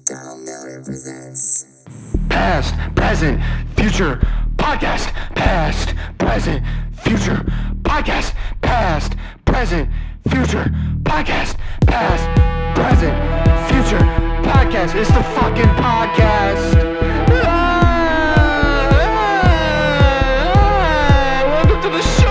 Donald Miller presents Past, present, future, podcast. Past, present, future, podcast. Past, present, future, podcast. Past, present, future, podcast. It's the fucking podcast. Welcome to the show.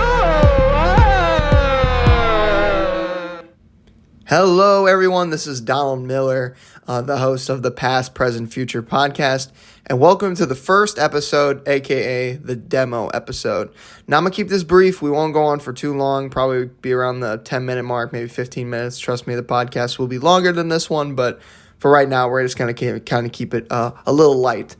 Hello, everyone. This is Donald Miller, the host of the Past, Present, Future podcast, and welcome to the first episode, aka the demo episode. Now, I'm going to keep this brief. We won't go on for too long, probably be around the 10-minute mark, maybe 15 minutes. Trust me, the podcast will be longer than this one, but for right now, we're just going to kind of keep it a little light.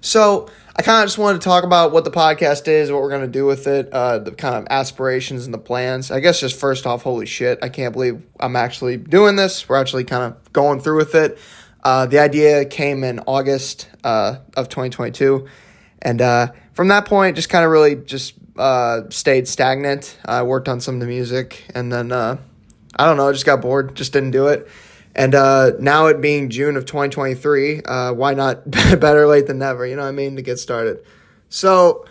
So, I kind of just wanted to talk about what the podcast is, what we're going to do with it, the kind of aspirations and the plans. I guess just first off, holy shit, I can't believe I'm actually doing this. We're actually kind of going through with it. The idea came in August of 2022. And from that point, just kind of really just stayed stagnant. I worked on some of the music. And then, I don't know, I just got bored, just didn't do it. And now it being June of 2023, why not better late than never, you know what I mean, to get started. So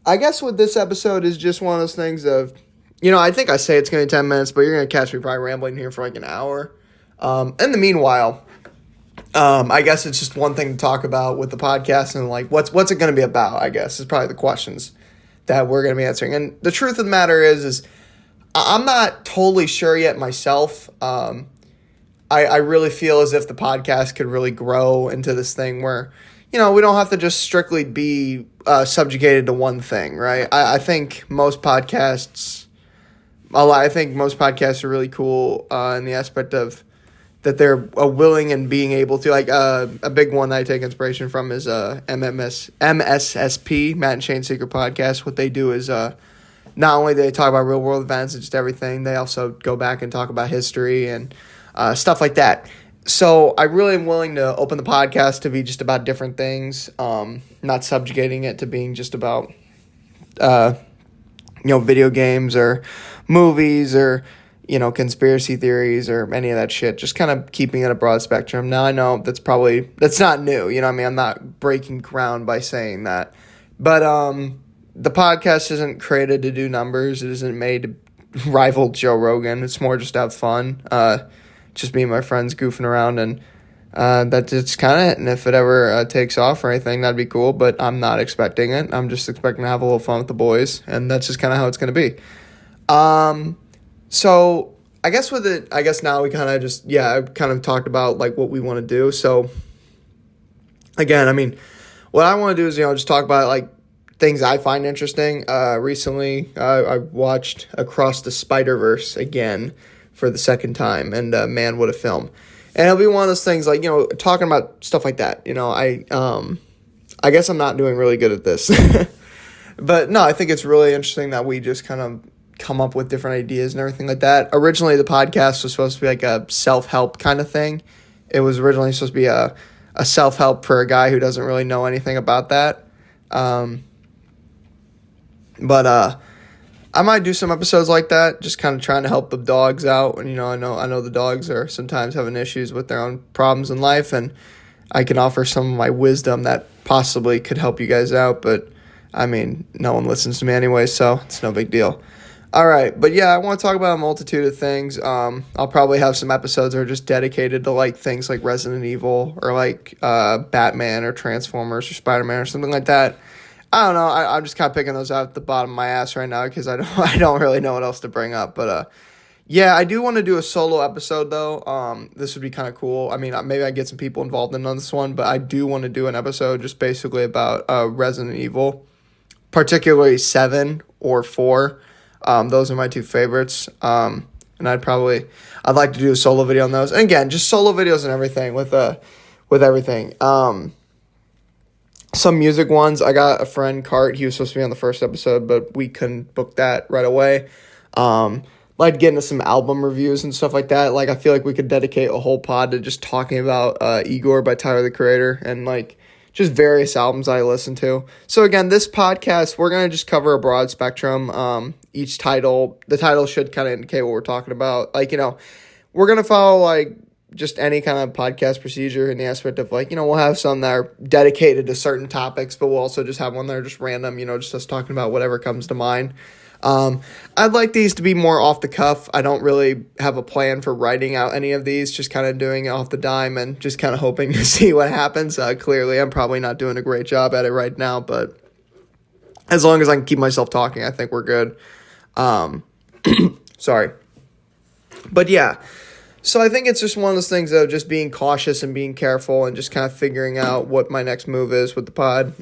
I guess with this episode is just one of those things of, you know, I think I say it's going to be 10 minutes, but you're going to catch me probably rambling here for like an hour. In the meanwhile, I guess it's just one thing to talk about with the podcast and like what's it going to be about, I guess, is probably the questions that we're going to be answering. And the truth of the matter is I'm not totally sure yet myself. I really feel as if the podcast could really grow into this thing where, you know, we don't have to just strictly be subjugated to one thing, right? I think most podcasts are really cool in the aspect of that they're willing and being able to, like, a big one that I take inspiration from is MSSP, Matt and Shane Secret Podcast. What they do is not only do they talk about real world events and just everything, they also go back and talk about history and stuff like that. So I really am willing to open the podcast to be just about different things, not subjugating it to being just about, video games or movies or, conspiracy theories or any of that shit. Just kind of keeping it a broad spectrum. Now I know that's not new. You know what I mean? I'm not breaking ground by saying that. But the podcast isn't created to do numbers. It isn't made to rival Joe Rogan. It's more just to have fun. Just me and my friends goofing around, and that's just kind of it. And if it ever takes off or anything, that'd be cool, but I'm not expecting it. I'm just expecting to have a little fun with the boys, and that's just kind of how it's going to be. So I guess now we kind of just, kind of talked about like what we want to do. So again, I mean, what I want to do is, just talk about like things I find interesting. Recently, I watched Across the Spider-Verse again for the second time, and man, what a film. And it'll be one of those things like, talking about stuff like that. I guess I'm not doing really good at this. But no, I think it's really interesting that we just kind of come up with different ideas and everything like that. Originally, the podcast was supposed to be like a self-help kind of thing. It was originally supposed to be a self-help for a guy who doesn't really know anything about that. But I might do some episodes like that, just kind of trying to help the dogs out. And, I know the dogs are sometimes having issues with their own problems in life, and I can offer some of my wisdom that possibly could help you guys out. But, I mean, no one listens to me anyway, so it's no big deal. All right, but yeah, I want to talk about a multitude of things. I'll probably have some episodes that are just dedicated to like things like Resident Evil or like Batman or Transformers or Spider-Man or something like that. I don't know. I'm just kind of picking those out the bottom of my ass right now because I don't really know what else to bring up. But I do want to do a solo episode though. This would be kind of cool. I mean, maybe I get some people involved in on this one, but I do want to do an episode just basically about Resident Evil, particularly 7 or 4. Those are my two favorites. And I'd like to do a solo video on those. And again, just solo videos and everything with everything. Some music ones, I got a friend, Cart, he was supposed to be on the first episode, but we couldn't book that right away. Like to get into some album reviews and stuff like that. Like, I feel like we could dedicate a whole pod to just talking about Igor by Tyler, the Creator, and like just various albums I listen to. So again, this podcast, we're going to just cover a broad spectrum. The title should kind of indicate what we're talking about. Like, we're going to follow like just any kind of podcast procedure in the aspect of like, we'll have some that are dedicated to certain topics, but we'll also just have one that are just random, just us talking about whatever comes to mind. I'd like these to be more off the cuff. I don't really have a plan for writing out any of these, just kind of doing it off the dime and just kind of hoping to see what happens. Clearly, I'm probably not doing a great job at it right now, but as long as I can keep myself talking, I think we're good. Sorry. But yeah, so I think it's just one of those things of just being cautious and being careful and just kind of figuring out what my next move is with the pod.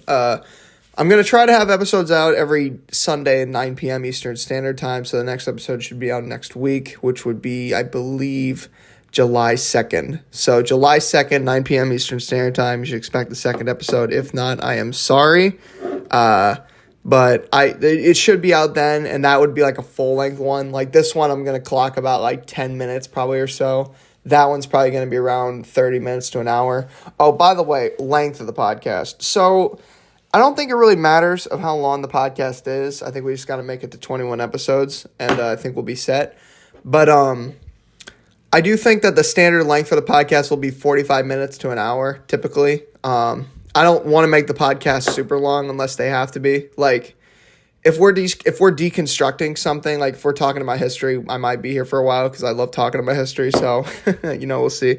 I'm going to try to have episodes out every Sunday at 9 p.m. Eastern Standard Time, so the next episode should be out next week, which would be, I believe, July 2nd. So July 2nd, 9 p.m. Eastern Standard Time, you should expect the second episode. If not, I am sorry. But it should be out then, and that would be like a full-length one. Like this one, I'm going to clock about like 10 minutes probably or so. That one's probably going to be around 30 minutes to an hour. Oh, by the way, length of the podcast. So I don't think it really matters of how long the podcast is. I think we just got to make it to 21 episodes, and I think we'll be set. But I do think that the standard length for the podcast will be 45 minutes to an hour, typically. I don't want to make the podcast super long unless they have to be. Like, if we're deconstructing something, like if we're talking about history, I might be here for a while because I love talking about history. So, we'll see.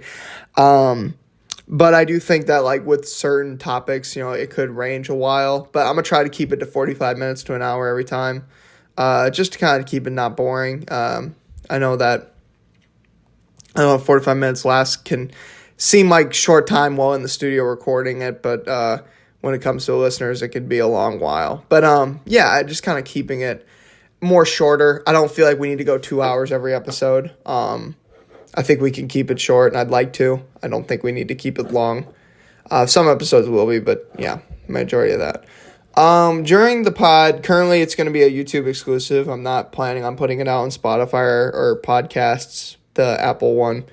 But I do think that, like, with certain topics, it could range a while. But I'm going to try to keep it to 45 minutes to an hour every time, just to kind of keep it not boring. I know 45 minutes can seem like short time while in the studio recording it, but when it comes to the listeners, it could be a long while. But, yeah, just kind of keeping it more shorter. I don't feel like we need to go 2 hours every episode. I think we can keep it short, and I'd like to. I don't think we need to keep it long. Some episodes will be, but yeah, majority of that. During the pod, currently it's going to be a YouTube exclusive. I'm not planning on putting it out on Spotify or podcasts, the Apple one.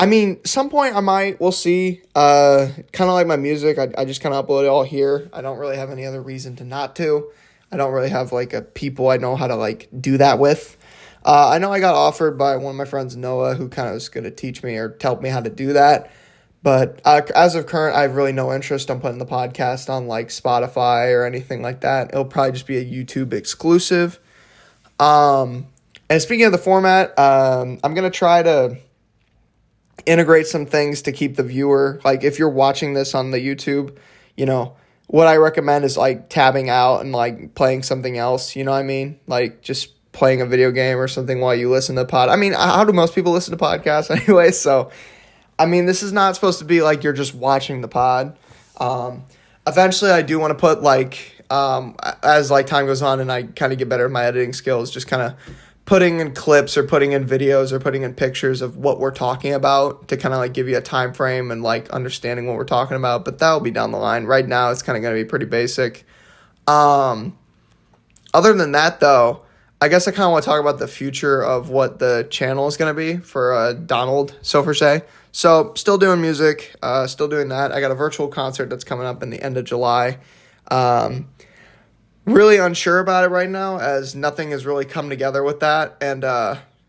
I mean, some point I might, we'll see. Kind of like my music, I just kind of upload it all here. I don't really have any other reason to not to. I don't really have like a people I know how to like do that with. I know I got offered by one of my friends, Noah, who kind of was going to teach me or tell me how to do that. But as of current, I have really no interest in putting the podcast on like Spotify or anything like that. It'll probably just be a YouTube exclusive. And speaking of the format, I'm going to try to integrate some things to keep the viewer, like if you're watching this on the YouTube, what I recommend is like tabbing out and like playing something else, you know what I mean? Like just playing a video game or something while you listen to the pod. I mean, how do most people listen to podcasts anyway? So, I mean, this is not supposed to be like you're just watching the pod. Eventually, I do want to put like, as like time goes on and I kind of get better at my editing skills, just kind of putting in clips or putting in videos or putting in pictures of what we're talking about to kind of like give you a time frame and like understanding what we're talking about. But that'll be down the line. Right now, it's kind of going to be pretty basic. Other than that, though, I guess I kind of want to talk about the future of what the channel is going to be for Donald, so per se. So, still doing music, still doing that. I got a virtual concert that's coming up in the end of July. Really unsure about it right now, as nothing has really come together with that. And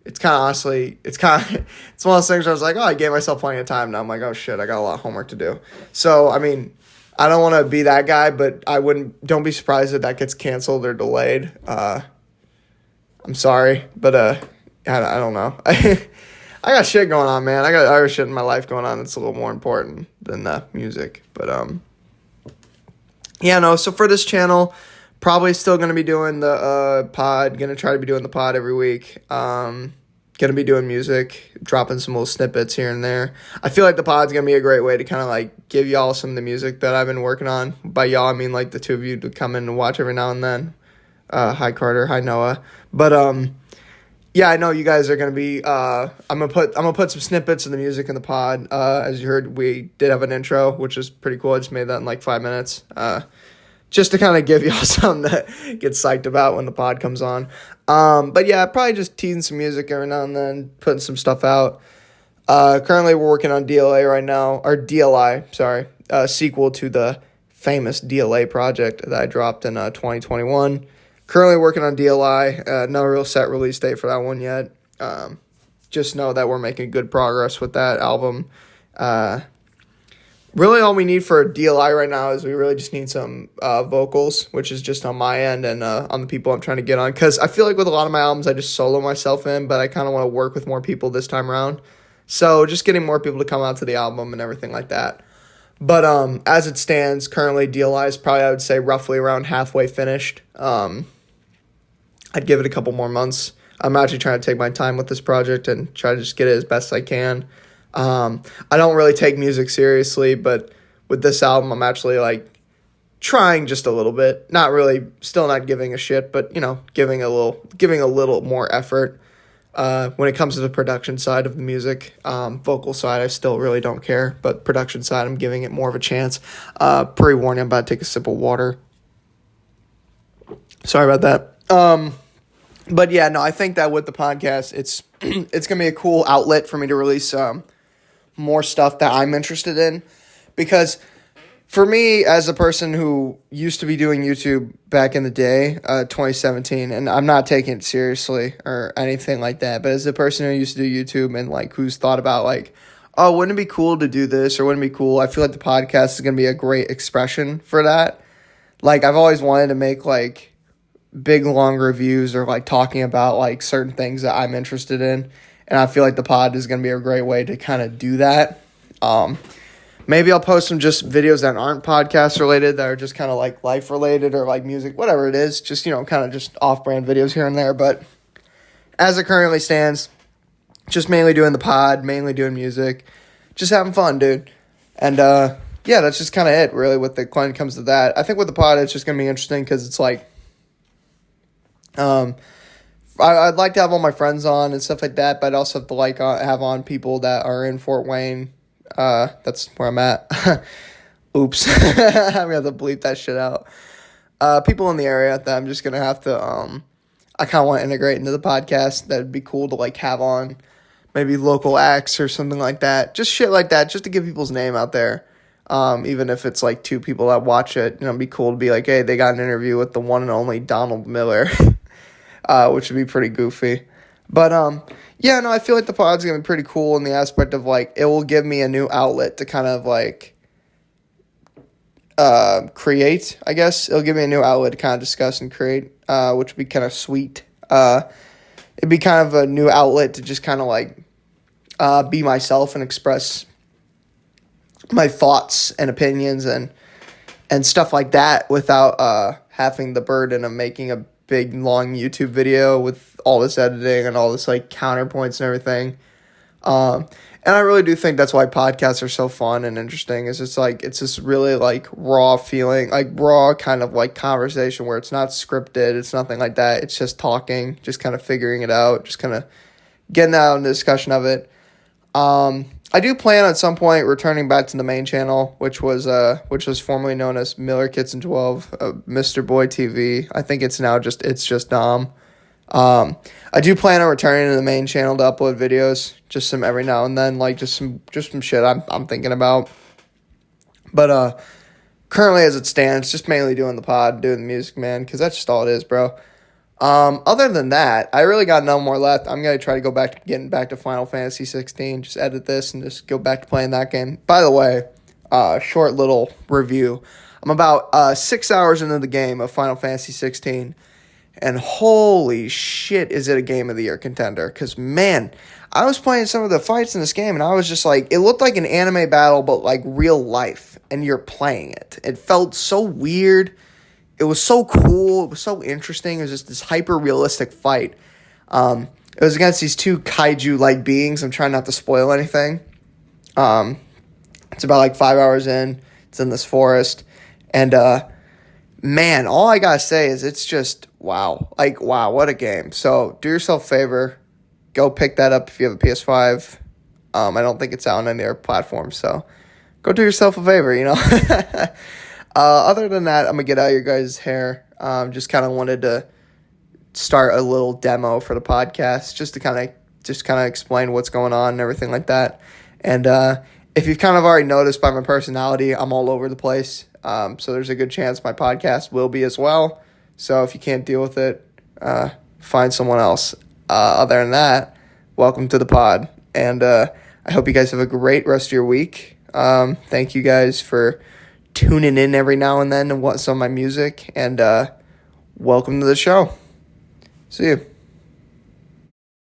it's kind of honestly, it's one of those things where I was like, oh, I gave myself plenty of time. Now I'm like, oh shit, I got a lot of homework to do. So, I mean, I don't want to be that guy, but don't be surprised if that gets canceled or delayed. I'm sorry, but I don't know. I got shit going on, man. I got other shit in my life going on that's a little more important than music. But yeah, no. So for this channel, probably still gonna be doing the pod. Gonna try to be doing the pod every week. Gonna be doing music, dropping some little snippets here and there. I feel like the pod's gonna be a great way to kind of like give y'all some of the music that I've been working on. By y'all, I mean like the two of you to come in and watch every now and then. Hi Carter, hi Noah. But yeah, I know you guys are gonna be. I'm gonna put some snippets of the music in the pod. As you heard, we did have an intro, which is pretty cool. I just made that in like 5 minutes. Just to kind of give y'all something to get psyched about when the pod comes on. But yeah, probably just teasing some music every now and then, putting some stuff out. Currently, we're working on DLA right now, or DLI, sorry, sequel to the famous DLA project that I dropped in 2021. Currently working on DLI, no real set release date for that one yet. just know that we're making good progress with that album. Really all we need for a DLI right now is we really just need some vocals, which is just on my end and on the people I'm trying to get on. Because I feel like with a lot of my albums, I just solo myself in, but I kind of want to work with more people this time around. So just getting more people to come out to the album and everything like that. But as it stands, currently DLI is probably, I would say, roughly around halfway finished. I'd give it a couple more months. I'm actually trying to take my time with this project and try to just get it as best I can. I don't really take music seriously, but with this album, I'm actually like trying just a little bit. Not really, still not giving a shit, but you know, giving a little more effort. When it comes to the production side of the music, vocal side, I still really don't care, but production side, I'm giving it more of a chance. Pre-warning, I'm about to take a sip of water. Sorry about that. But yeah, no, I think that with the podcast, it's gonna be a cool outlet for me to release more stuff that I'm interested in, because for me, as a person who used to be doing YouTube back in the day, 2017, and I'm not taking it seriously or anything like that, but as a person who used to do YouTube and like who's thought about like, oh, wouldn't it be cool to do this or wouldn't it be cool? I feel like the podcast is gonna be a great expression for that. Like I've always wanted to make like big long reviews or like talking about like certain things that I'm interested in, and I feel like the pod is going to be a great way to kind of do that. Maybe I'll post some just videos that aren't podcast related, that are just kind of like life related or like music, whatever it is, just, you know, kind of just off-brand videos here and there. But as it currently stands, just mainly doing the pod, mainly doing music, just having fun, dude. And yeah, that's just kind of it really when it comes to that. I think with the pod, it's just going to be interesting because it's like, I'd like to have all my friends on and stuff like that, but I'd also have to like have on people that are in Fort Wayne. That's where I'm at. Oops. I'm gonna have to bleep that shit out. People in the area that I'm just gonna have to I kind of want to integrate into the podcast. That'd be cool to like have on, maybe local acts or something like that. Just shit like that, just to get people's name out there. Even if it's like two people that watch it, you know, it'd be cool to be like, hey, they got an interview with the one and only Donald Miller. Which would be pretty goofy. But, yeah, no, I feel like the pod's going to be pretty cool in the aspect of, like, it will give me a new outlet to kind of, like, create, I guess. It'll give me a new outlet to kind of discuss and create, which would be kind of sweet. It'd be kind of a new outlet to just kind of, like, be myself and express my thoughts and opinions and stuff like that without having the burden of making a big long YouTube video with all this editing and all this like counterpoints and everything. And I really do think that's why podcasts are so fun and interesting. Is it's like it's this really like raw feeling, like raw kind of like conversation where it's not scripted, it's nothing like that. It's just talking, just kind of figuring it out, just kind of getting out in the discussion of it. I do plan at some point returning back to the main channel, which was formerly known as Miller Kitson 12, Mr. Boy TV. I think it's now just Dom. I do plan on returning to the main channel to upload videos, just some every now and then, like just some shit I'm thinking about. But currently as it stands, just mainly doing the pod, doing the music, man, because that's just all it is, bro. Other than that, I really got no more left. I'm going to try to go back to getting back to Final Fantasy 16, just edit this and just go back to playing that game. By the way, short little review. I'm about 6 hours into the game of Final Fantasy 16, and holy shit is it a Game of the Year contender. Because, man, I was playing some of the fights in this game, and I was just like, it looked like an anime battle, but like real life, and you're playing it. It felt so weird. It was so cool. It was so interesting. It was just this hyper-realistic fight. It was against these two kaiju-like beings. I'm trying not to spoil anything. It's about like 5 hours in. It's in this forest. And, man, all I gotta say is it's just, wow. Like, wow, what a game. So, do yourself a favor. Go pick that up if you have a PS5. I don't think it's out on any other platform, so go do yourself a favor, you know? Other than that, I'm going to get out of your guys' hair. Just kind of wanted to start a little demo for the podcast just to kind of explain what's going on and everything like that. And if you've kind of already noticed by my personality, I'm all over the place. So there's a good chance my podcast will be as well. So if you can't deal with it, find someone else. Other than that, welcome to the pod. And I hope you guys have a great rest of your week. Thank you guys for tuning in every now and then and want some of my music. And welcome to the show. See you.